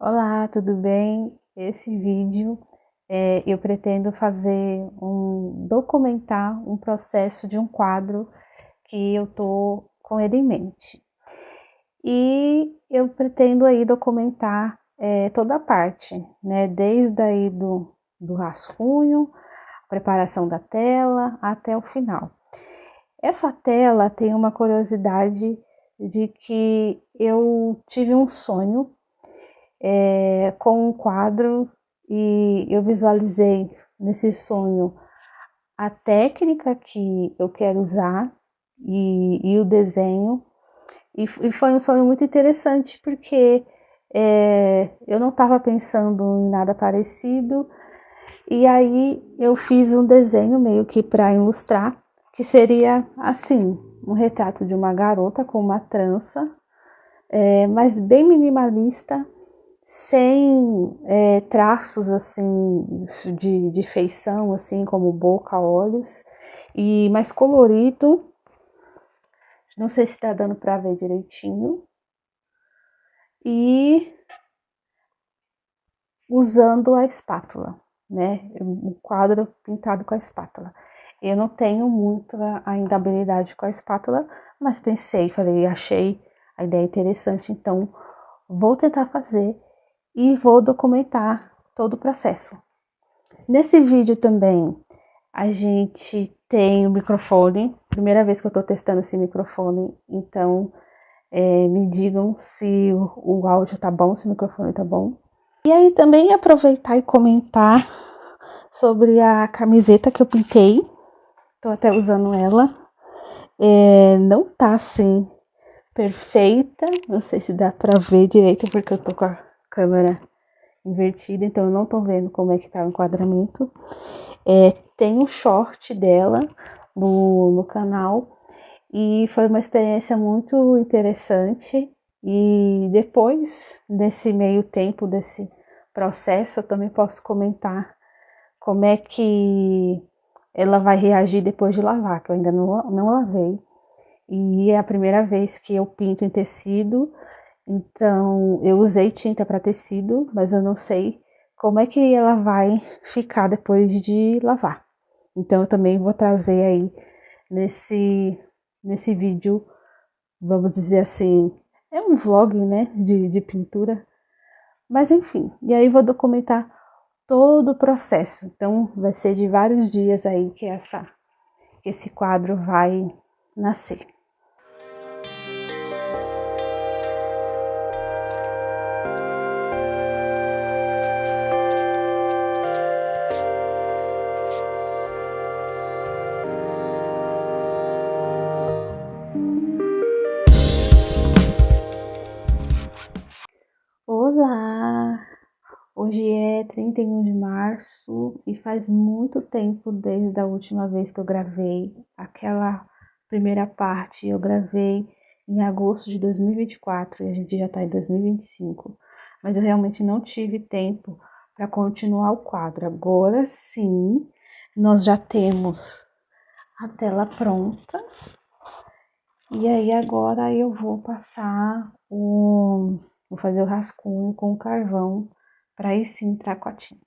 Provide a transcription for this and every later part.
Olá, tudo bem? Esse vídeo eu pretendo documentar um processo de um quadro que eu tô com ele em mente. E eu pretendo aí documentar toda a parte, né? Desde aí do rascunho, preparação da tela até o final. Essa tela tem uma curiosidade de que eu tive um sonho com um quadro e eu visualizei nesse sonho a técnica que eu quero usar e o desenho. E foi um sonho muito interessante porque eu não estava pensando em nada parecido. E aí eu fiz um desenho meio que para ilustrar, que seria assim, um retrato de uma garota com uma trança, mas bem minimalista, sem traços assim de feição, assim como boca, olhos, e mais colorido. Não sei se está dando para ver direitinho. E usando a espátula, né? O quadro pintado com a espátula. Eu não tenho muita ainda habilidade com a espátula, mas achei a ideia interessante, então vou tentar fazer e vou documentar todo o processo. Nesse vídeo também a gente tem o microfone, primeira vez que eu estou testando esse microfone, então me digam se o áudio tá bom, se o microfone tá bom. E aí também aproveitar e comentar sobre a camiseta que eu pintei, tô até usando ela, não tá assim perfeita, não sei se dá pra ver direito porque eu tô com a câmera invertida, então eu não tô vendo como é que tá o enquadramento. Tem um short dela no canal e foi uma experiência muito interessante. E depois desse meio tempo, desse processo, eu também posso comentar como é que ela vai reagir depois de lavar, que eu ainda não lavei. E é a primeira vez que eu pinto em tecido, então eu usei tinta para tecido, mas eu não sei como é que ela vai ficar depois de lavar. Então eu também vou trazer aí nesse vídeo, vamos dizer assim, é um vlog, né, de pintura. Mas enfim, e aí vou documentar todo o processo. Então vai ser de vários dias aí que esse quadro vai nascer. Olá! Hoje é 31 de março e faz muito tempo desde a última vez que eu gravei. Aquela primeira parte eu gravei em agosto de 2024 e a gente já está em 2025. Mas eu realmente não tive tempo para continuar o quadro. Agora sim, nós já temos a tela pronta. E aí agora eu vou vou fazer o rascunho com o carvão para aí sim entrar com a tinta.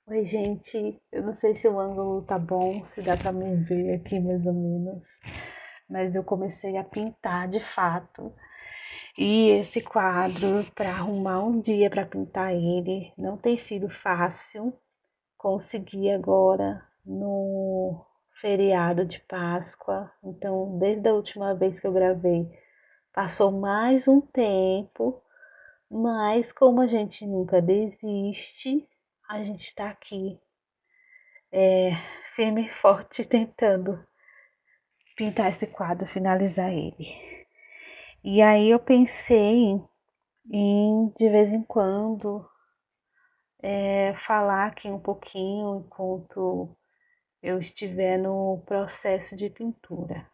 Oi, gente. Eu não sei se o ângulo tá bom, se dá pra me ver aqui mais ou menos, mas eu comecei a pintar de fato. E esse quadro, para arrumar um dia para pintar ele, não tem sido fácil. Consegui agora no feriado de Páscoa. Então, desde a última vez que eu gravei, passou mais um tempo, mas como a gente nunca desiste, a gente está aqui firme e forte tentando pintar esse quadro, finalizar ele. E aí eu pensei em de vez em quando falar aqui um pouquinho enquanto eu estiver no processo de pintura.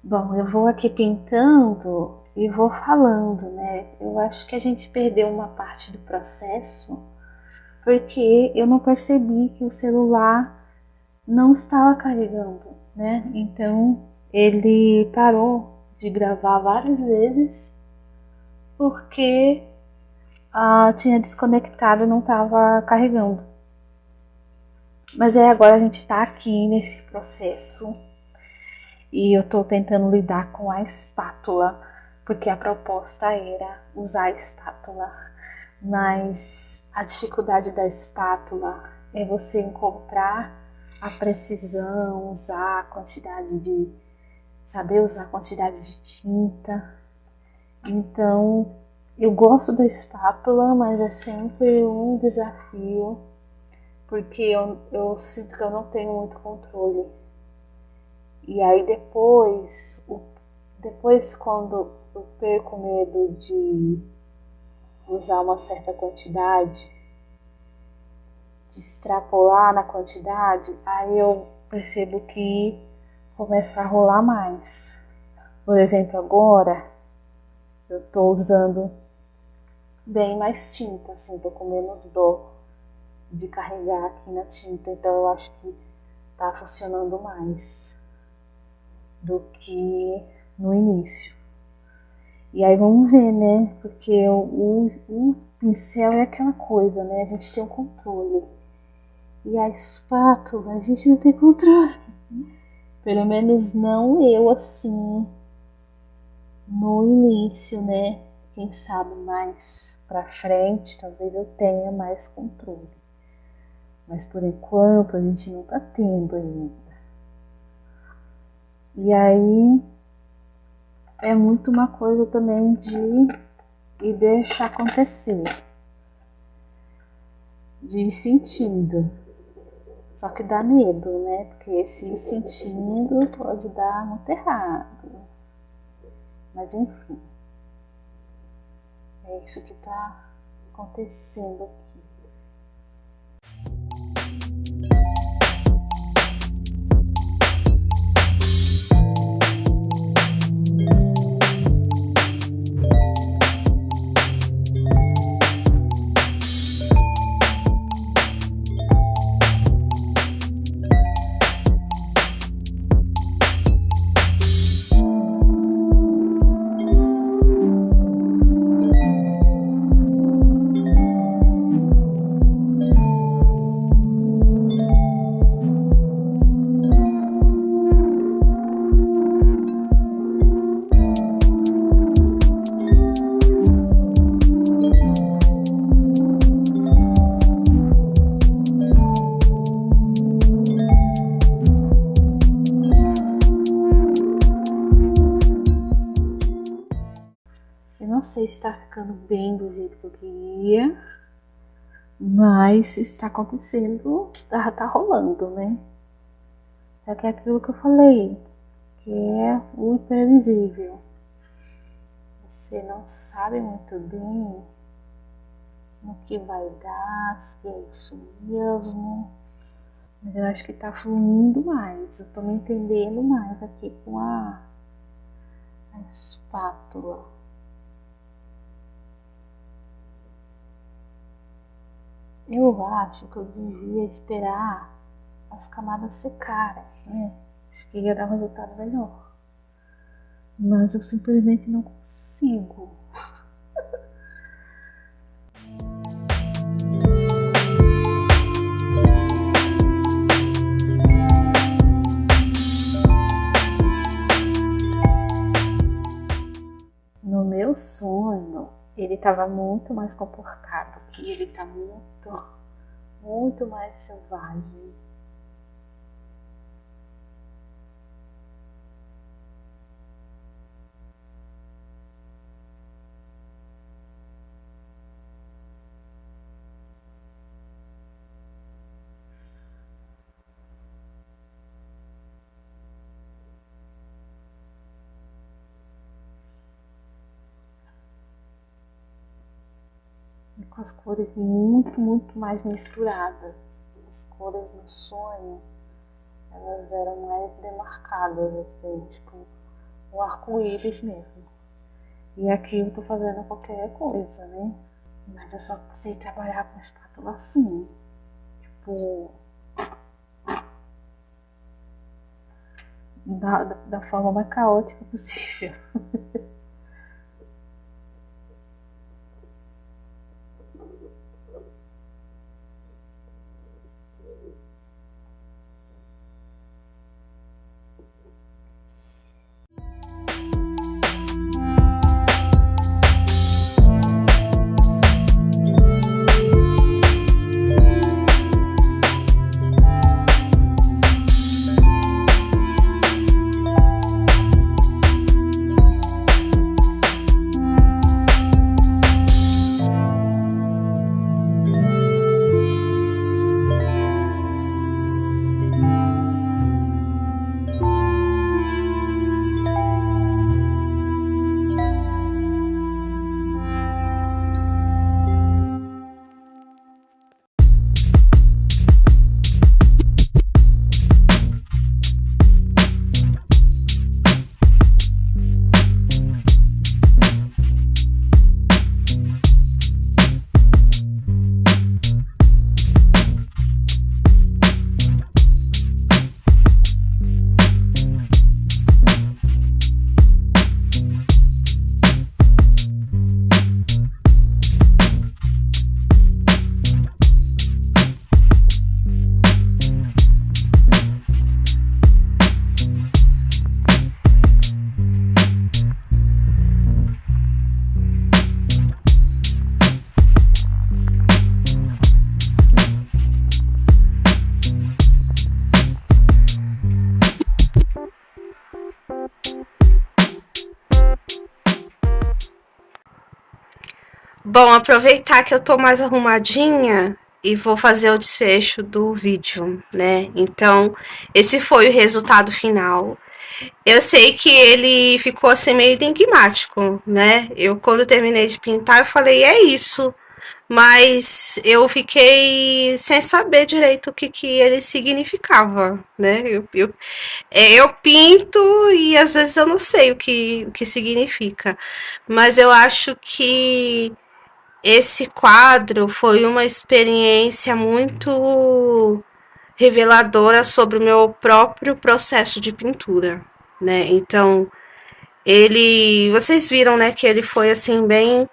Bom, eu vou aqui pintando e vou falando, né? Eu acho que a gente perdeu uma parte do processo porque eu não percebi que o celular não estava carregando, né? Então ele parou de gravar várias vezes porque tinha desconectado e não estava carregando. Mas aí agora a gente está aqui nesse processo e eu estou tentando lidar com a espátula, porque a proposta era usar a espátula, mas a dificuldade da espátula é você encontrar a precisão, usar a quantidade de, saber usar a quantidade de tinta. Então eu gosto da espátula, mas é sempre um desafio, porque eu sinto que eu não tenho muito controle. E aí depois quando eu perco medo de usar uma certa quantidade, de extrapolar na quantidade, aí eu percebo que começa a rolar mais. Por exemplo, agora eu tô usando bem mais tinta, assim, tô com menos dor de carregar aqui na tinta, então eu acho que tá funcionando mais do que no início. E aí vamos ver, né? Porque o pincel é aquela coisa, né? A gente tem um controle. E a espátula, a gente não tem controle. Pelo menos não eu assim no início, né? Quem sabe mais pra frente, talvez eu tenha mais controle. Mas por enquanto a gente não tá tendo ainda. E aí é muito uma coisa também de ir deixar acontecer, de ir sentindo. Só que dá medo, né? Porque se sentindo pode dar muito errado. Mas enfim, é isso que tá acontecendo aqui. Eu não sei se está ficando bem do jeito que eu queria, mas está acontecendo, tá rolando, né? É que é aquilo que eu falei, que é o imprevisível. Você não sabe muito bem no que vai dar, se é isso mesmo. Mas eu acho que tá fluindo mais. Eu tô me entendendo mais aqui com a espátula. Eu acho que eu devia esperar as camadas secarem, né? Acho que ia dar um resultado melhor. Mas eu simplesmente não consigo. No meu sonho, ele estava muito mais comportado, que ele tá muito mais selvagem. E com as cores muito mais misturadas. As cores no sonho, elas eram mais demarcadas, assim, tipo, o arco-íris mesmo. E aqui eu tô fazendo qualquer coisa, né? Mas eu só sei trabalhar com a espátula assim, tipo, da forma mais caótica possível. Bom, aproveitar que eu tô mais arrumadinha, e vou fazer o desfecho do vídeo, né? Então, esse foi o resultado final. Eu sei que ele ficou assim meio enigmático, né? Eu quando terminei de pintar, eu falei, é isso. Mas eu fiquei sem saber direito o que ele significava, né? Eu pinto e às vezes eu não sei o que significa. Mas eu acho que esse quadro foi uma experiência muito reveladora sobre o meu próprio processo de pintura, né? Então, vocês viram, né, que ele foi assim bem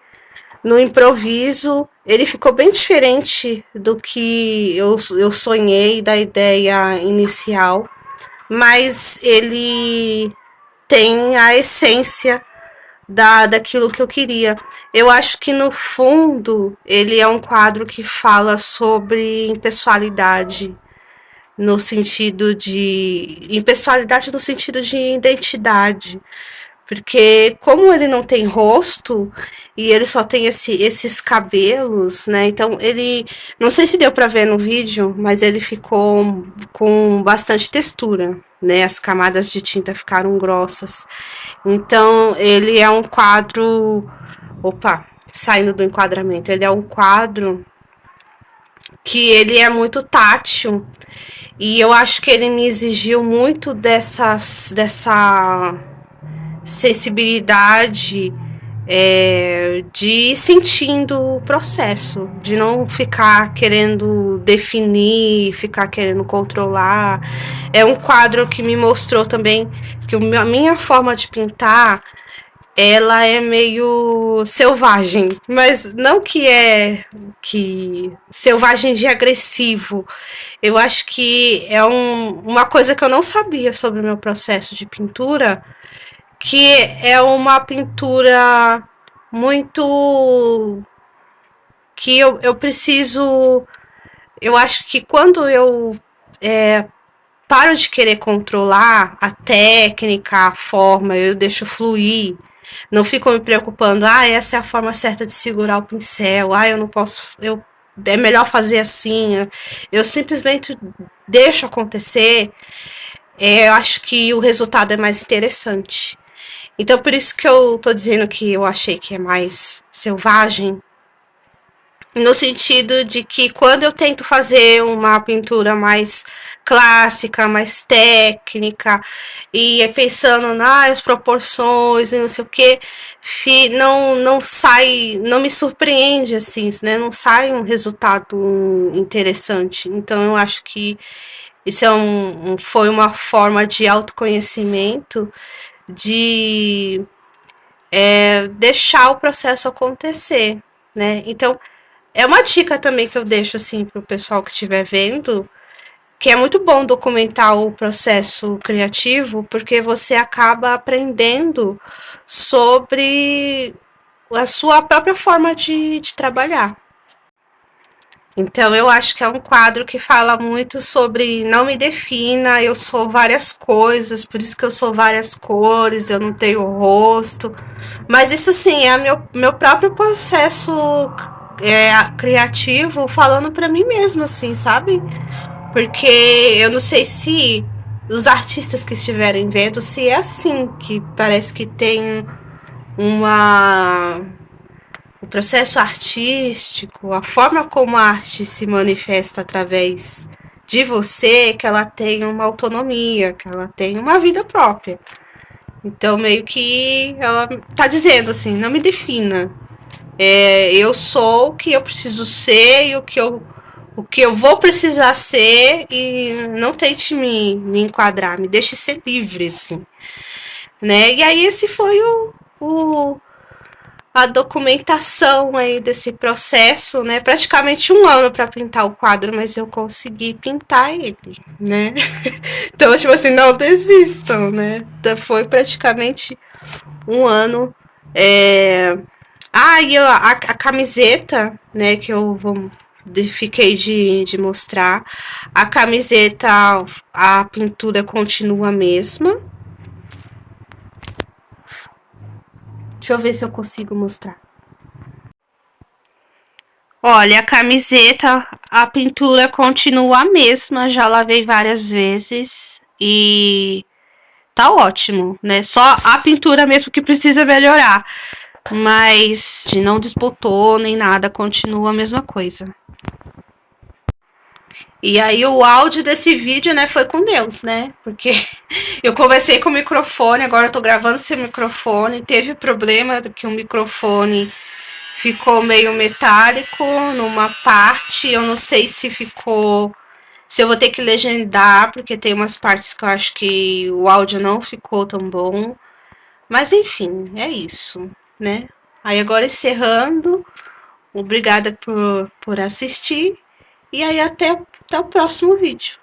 no improviso. Ele ficou bem diferente do que eu sonhei da ideia inicial, mas ele tem a essência daquilo que eu queria. Eu acho que no fundo ele é um quadro que fala sobre impessoalidade, no sentido de impessoalidade no sentido de identidade, porque como ele não tem rosto e ele só tem esses cabelos, né? Então ele, não sei se deu para ver no vídeo, mas ele ficou com bastante textura, né? As camadas de tinta ficaram grossas. Então ele é um quadro, opa, saindo do enquadramento, ele é um quadro que ele é muito tátil e eu acho que ele me exigiu muito dessa sensibilidade, de ir sentindo o processo, de não ficar querendo definir, ficar querendo controlar. É um quadro que me mostrou também que a minha forma de pintar ela é meio selvagem, mas não que selvagem de agressivo. Eu acho que é uma coisa que eu não sabia sobre o meu processo de pintura, que é uma pintura muito que eu preciso. Eu acho que quando eu paro de querer controlar a técnica, a forma, eu deixo fluir. Não fico me preocupando, essa é a forma certa de segurar o pincel, eu não posso, é melhor fazer assim. Eu simplesmente deixo acontecer. Eu acho que o resultado é mais interessante. Então, por isso que eu tô dizendo que eu achei que é mais selvagem, no sentido de que quando eu tento fazer uma pintura mais clássica, mais técnica, e pensando nas proporções e não sei o que, não sai, não me surpreende assim, né? Não sai um resultado interessante. Então eu acho que isso foi uma forma de autoconhecimento, de deixar o processo acontecer, né? Então é uma dica também que eu deixo assim pro pessoal que estiver vendo, que é muito bom documentar o processo criativo, porque você acaba aprendendo sobre a sua própria forma de trabalhar. Então eu acho que é um quadro que fala muito sobre não me defina, eu sou várias coisas, por isso que eu sou várias cores, eu não tenho rosto. Mas isso sim é meu próprio processo criativo falando pra mim mesma, assim, sabe? Porque eu não sei se os artistas que estiverem vendo, se é assim, que parece que tem uma o processo artístico, a forma como a arte se manifesta através de você, que ela tem uma autonomia, que ela tem uma vida própria. Então, meio que ela tá dizendo assim, não me defina. Eu sou o que eu preciso ser e o que eu vou precisar ser e não tente me enquadrar, me deixe ser livre, assim. Né? E aí esse foi a documentação aí desse processo, né? Praticamente um ano para pintar o quadro, mas eu consegui pintar ele, né? Então, tipo assim, não desistam, né? Então, foi praticamente um ano. E a camiseta, né, que fiquei de mostrar. A camiseta, a pintura continua a mesma. Deixa eu ver se eu consigo mostrar. Olha, a camiseta, a pintura continua a mesma, já lavei várias vezes e tá ótimo, né? Só a pintura mesmo que precisa melhorar, mas de não desbotou nem nada, continua a mesma coisa. E aí o áudio desse vídeo, né, foi com Deus, né? Porque eu conversei com o microfone, agora eu tô gravando sem microfone, teve problema que o microfone ficou meio metálico numa parte, eu não sei se ficou, se eu vou ter que legendar, porque tem umas partes que eu acho que o áudio não ficou tão bom. Mas enfim, é isso, né? Aí agora encerrando, obrigada por assistir e aí até o próximo vídeo.